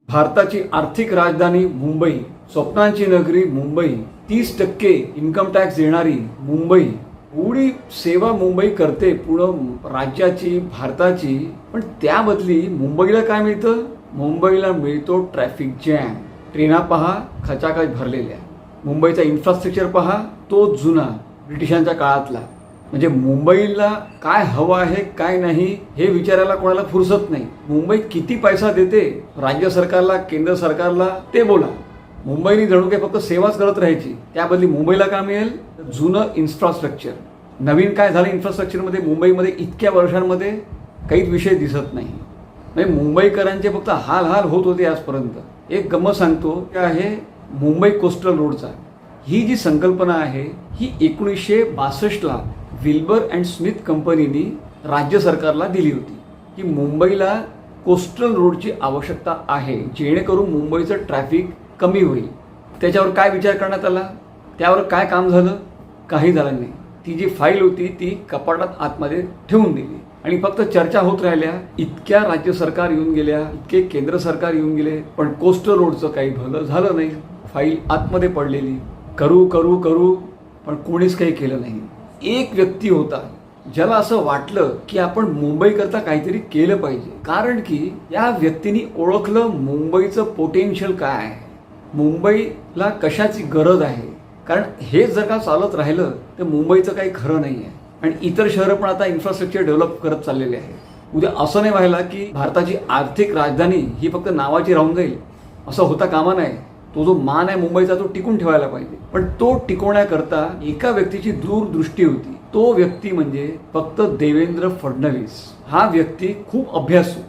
भारताची आर्थिक राजधानी मुंबई, स्वप्नांची नगरी मुंबई, 30% इन्कम टॅक्स देणारी मुंबई, एवढी सेवा मुंबई करते पूर्ण राज्याची, भारताची. पण त्या बदली मुंबईला काय मिळतं? मुंबईला मिळतो ट्रॅफिक जॅम. ट्रेना पहा खचाखच भरलेल्या. मुंबईचा इन्फ्रास्ट्रक्चर पहा तो जुना ब्रिटिशांच्या काळातला. म्हणजे मुंबईला काय हवं आहे काय नाही हे विचारायला कोणाला फुरसत नाही. मुंबई किती पैसा देते राज्य सरकारला, केंद्र सरकारला ते बोला. मुंबईने जणू काही फक्त सेवाच करत राहायची. त्याबदली मुंबईला काय मिळेल? जुनं इन्फ्रास्ट्रक्चर. नवीन काय झालं इन्फ्रास्ट्रक्चरमध्ये? मुंबईमध्ये इतक्या वर्षांमध्ये काहीच विषय दिसत नाही. म्हणजे मुंबईकरांचे फक्त हाल हाल होत होते आजपर्यंत. एक गंमत सांगतो, काय आहे मुंबई कोस्टल रोडचा. ही जी संकल्पना आहे ही 1962ला विल्बर अँड स्मिथ कंपनीने राज्य सरकारला दिली होती की मुंबईला कोस्टल रोडची आवश्यकता आहे जेणेकरून मुंबईचं ट्रॅफिक कमी होईल. त्याच्यावर काय विचार करण्यात आला? त्यावर काय काम झालं? काही झालं नाही. ती जी फाईल होती ती कपाटात आतमध्ये ठेवून दिली आणि फक्त चर्चा होत राहिल्या. इतक्या राज्य सरकार येऊन गेल्या, इतके केंद्र सरकार येऊन गेले, पण कोस्टल रोडचं काही भलं झालं नाही. फाईल आतमध्ये पडलेली. करू करू करू पण कोणीच काही केलं नाही. एक व्यक्ती होता ज्याला असं वाटलं की आपण मुंबईकरता काहीतरी केलं पाहिजे. कारण की या व्यक्तीने ओळखलं मुंबईचं पोटेन्शियल काय आहे, मुंबईला कशाची गरज आहे. कारण हे जर का चालत राहिलं तर मुंबईचं काही खरं नाही आहे. आणि इतर शहरं पण आता इन्फ्रास्ट्रक्चर डेव्हलप करत चाललेले आहे. उद्या असं नाही व्हायला की भारताची आर्थिक राजधानी ही फक्त नावाची राहून जाईल. असं होता कामा नये. तो जो मान आहे मुंबईचा तो टिकून ठेवायला पाहिजे. पण तो टिकवण्याकरता एका व्यक्तीची दूरदृष्टी होती. तो व्यक्ती म्हणजे फक्त देवेंद्र फडणवीस. हा व्यक्ती खूप अभ्यासू,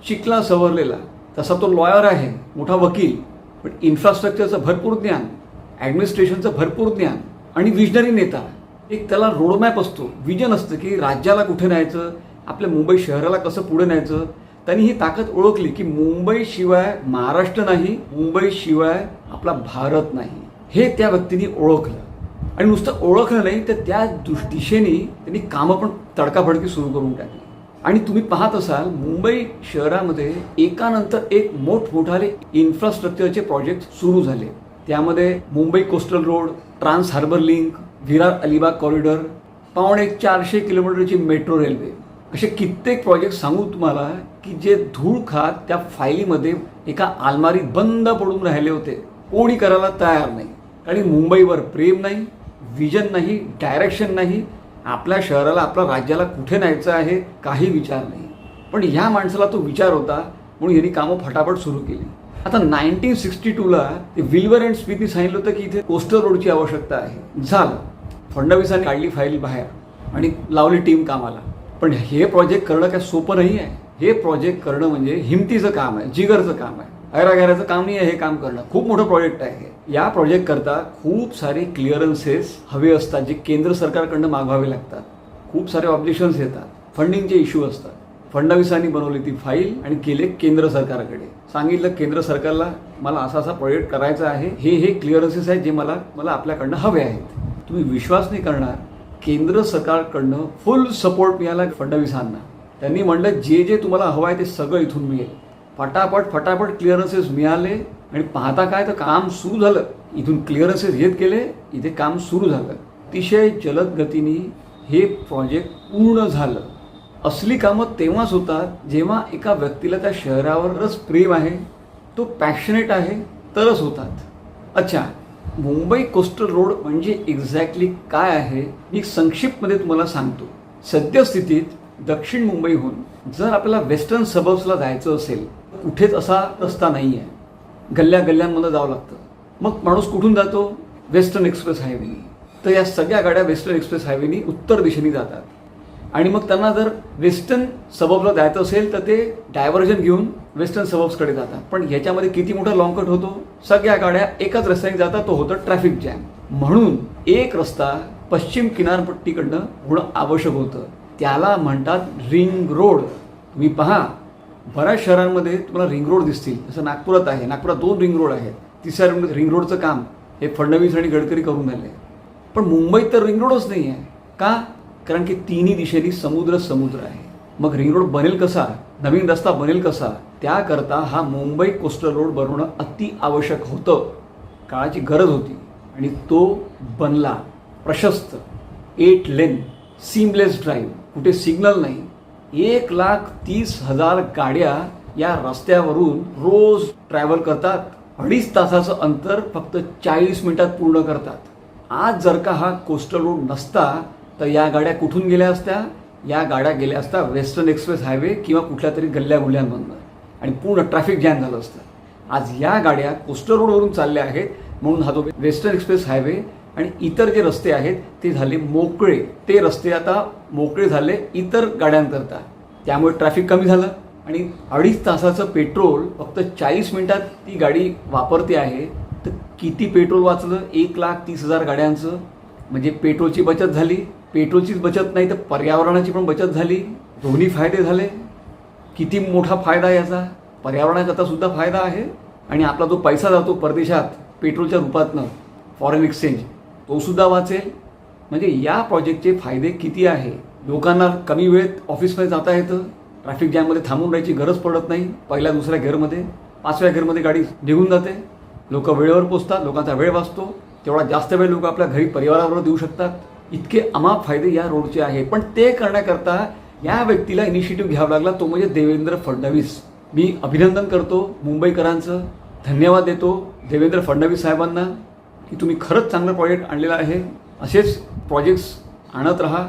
शिकला सवरलेला. तसा तो लॉयर आहे, मोठा वकील, पण इन्फ्रास्ट्रक्चरचं भरपूर ज्ञान, ॲडमिनिस्ट्रेशनचं भरपूर ज्ञान आणि विजनरी नेता. एक त्याला रोडमॅप असतो, विजन असतं की राज्याला कुठे न्यायचं, आपल्या मुंबई शहराला कसं पुढे न्यायचं. त्यांनी ही ताकद ओळखली की मुंबईशिवाय महाराष्ट्र नाही, मुंबईशिवाय आपला भारत नाही. हे त्या व्यक्तीने ओळखलं. आणि नुसतं ओळखलं नाही तर त्या दिशेने त्यांनी कामं पण तडकाफडकी सुरू करून टाकली. आणि तुम्ही पाहत असाल मुंबई शहरामध्ये एकानंतर एक मोठमोठाले इन्फ्रास्ट्रक्चरचे प्रोजेक्ट सुरू झाले. त्यामध्ये Mumbai coastal road, trans harbour link, Virar Alibag corridor, 450 किलोमीटरची मेट्रो रेल्वे, असे कित्येक प्रोजेक्ट सांगू तुम्हाला की जे धूळ खात त्या फाईलीमध्ये एका आलमारीत बंद पडून राहिले होते. कोणी करायला तयार नाही. कारण मुंबईवर प्रेम नाही, विजन नाही, डायरेक्शन नाही. आपल्या शहराला, आपल्या राज्याला कुठे न्यायचं आहे काही विचार नाही. पण ह्या माणसाला तो विचार होता म्हणून यांनी कामं फटाफट सुरू केली. आता 1962ला ते विल्बर अँड स्मिथने सांगितलं होतं की इथे कोस्टल रोडची आवश्यकता आहे. झालं. फडणवीसांनी काढली फाईल बाहेर आणि लावली टीम कामाला. पण हे प्रोजेक्ट करणं काय सोपं नाही आहे. हे प्रोजेक्ट करणं म्हणजे हिमतीचं काम आहे, जिगरचं काम आहे, ऐरागैराचं काम नाही आहे. हे काम करणं खूप मोठं प्रोजेक्ट आहे. या प्रोजेक्ट करता खूप सारे क्लिअरन्सेस हवे असतात जे केंद्र सरकारकडनं मागवावे लागतात. खूप सारे ऑब्जेक्शन्स येतात, फंडिंगचे इश्यू असतात. फडणवीसांनी बनवली ती फाईल आणि केले केंद्र सरकारकडे. सांगितलं केंद्र सरकारला मला असा असा प्रोजेक्ट करायचा आहे, हे क्लिअरन्सेस आहेत जे मला आपल्याकडनं हवे आहेत. तुम्ही विश्वास नाही करणार, केंद्र सरकारकडनं फुल सपोर्ट मिळाला फडणवीसांना. त्यांनी म्हणलं जे जे तुम्हाला हवं आहे ते सगळं इथून मिळेल. फटाफट क्लिअरन्सेस मिळाले आणि पाहता काय तर काम सुरू झालं. इथून क्लिअरन्सेस येत गेले, इथे काम सुरू झालं. अतिशय जलद गतीने हे प्रोजेक्ट पूर्ण झालं. असली कामं तेव्हाच होतात जेव्हा एका व्यक्तीला त्या शहरावरच प्रेम आहे, तो पॅशनेट आहे, तरच होतात. अच्छा, मुंबई कोस्टल रोड म्हणजे एक्झॅक्टली काय आहे मी संक्षिप्तमध्ये तुम्हाला सांगतो. सद्यस्थितीत दक्षिण मुंबईहून जर आपल्याला वेस्टर्न सबर्ब्सला जायचं असेल कुठेच असा रस्ता नाही आहे. गल्ल्यांमधून जावं लागतं. मग माणूस कुठून जातो? वेस्टर्न एक्सप्रेस हायवेनी. तर या सगळ्या गाड्या वेस्टर्न एक्सप्रेस हायवेनी उत्तर दिशेने जातात. आणि मग त्यांना जर वेस्टर्न सबर्ब्सला जायचं असेल तर ते डायव्हर्जन घेऊन वेस्टर्न सबर्ब्सकडे जातात. पण ह्याच्यामध्ये किती मोठा लॉंग कट होतो? सगळ्या गाड्या एकाच रस्त्याने जातात, तो होतं ट्रॅफिक जॅम. म्हणून एक रस्ता पश्चिम किनारपट्टीकडनं होणं आवश्यक होतं. त्याला म्हणतात रिंग रोड. तुम्ही पहा बऱ्याच शहरांमध्ये तुम्हाला रिंग रोड दिसतील. जसं नागपुरात आहे. नागपुरात 2 रिंग रोड आहेत. तिसऱ्या रिंग रोडचं काम हे फडणवीस आणि गडकरी करून झाले. पण मुंबईत तर रिंग रोडच नाही आहे. का? कारण की तिन्ही दिशेने समुद्र आहे. मग रिंग रोड बनेल कसा? नवीन रस्ता बनेल कसा? त्याकरता हा मुंबई कोस्टल रोड बनवणं अति आवश्यक होतं, काळाची गरज होती आणि तो बनला. प्रशस्त 8 लेन सीमलेस ड्राईव्ह, कुठे सिग्नल नाही. 1,30,000 गाड्या या रस्त्यावरून रोज ट्रॅव्हल करतात. 2.5 तासाचं अंतर फक्त 40 मिनिटात पूर्ण करतात. आज जर का हा कोस्टल रोड नसता तर या गाड्या कुठून गेल्या असत्या? या गाड्या गेल्या असत्या वेस्टर्न एक्सप्रेस हायवे किंवा कुठल्या तरी गल्ल्यागुल्ल्यांमधनं आणि पूर्ण ट्रॅफिक जॅम झालं असतं. आज या गाड्या कोस्टल रोडवरून चालल्या आहेत म्हणून हा जो वेस्टर्न एक्सप्रेस हायवे आणि इतर जे रस्ते आहेत ते झाले मोकळे. ते रस्ते आता मोकळे झाले इतर गाड्यांकरता, त्यामुळे ट्रॅफिक कमी झालं आणि 2.5 तासाचं पेट्रोल फक्त 40 मिनिटात ती गाडी वापरते आहे. तर किती पेट्रोल वाचलं? 1,30,000 गाड्यांचं. म्हणजे पेट्रोलची बचत झाली. पेट्रोलचीच बचत नाही तर पर्यावरणाची पण बचत झाली. दोन्ही फायदे झाले. किती मोठा फायदा याचा, पर्यावरणाकरता सुद्धा फायदा आहे आणि आपला जो पैसा जातो परदेशात पेट्रोलच्या रूपातनं फॉरेन एक्सचेंज, तो सुद्धा वाचेल. म्हणजे या प्रोजेक्टचे फायदे किती आहे. लोकांना कमी वेळेत ऑफिसमध्ये जाता येतं. ट्रॅफिक जॅममध्ये थांबून राहायची गरज पडत नाही. पहिल्या दुसऱ्या गेअरमध्ये 5व्या गेअरमध्ये गाडी निघून जाते. लोक वेळेवर पोचतात, लोकांचा वेळ वाचतो. तेवढा जास्त वेळ लोक आपल्या घरी परिवाराबरोबर देऊ शकतात. इतके अमाप फायदे या रोडचे आहेत. पण ते करण्याकरता या व्यक्तीला इनिशिएटिव्ह घ्यावा लागला, तो म्हणजे देवेंद्र फडणवीस. मी अभिनंदन करतो मुंबईकरांचं, धन्यवाद देतो देवेंद्र फडणवीस साहेबांना की तुम्ही खरंच चांगलं प्रोजेक्ट आणलेलं आहे. असेच प्रोजेक्ट्स आणत राहा.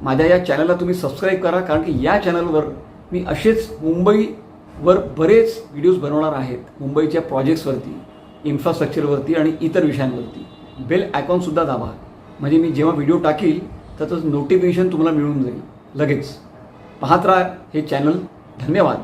माझ्या या चॅनलला तुम्ही सबस्क्राईब करा, कारण की या चॅनलवर मी असेच मुंबईवर बरेच व्हिडिओज बनवणार आहेत. मुंबईच्या प्रोजेक्ट्सवरती, इन्फ्रास्ट्रक्चरवरती आणि इतर विषयांवरती. बेल आयकॉनसुद्धा दाबा, म्हणजे मी जेव्हा व्हिडिओ टाकील तर त्याचं नोटिफिकेशन तुम्हाला मिळून जाईल लगेच. पाहत राहा हे चॅनल. धन्यवाद.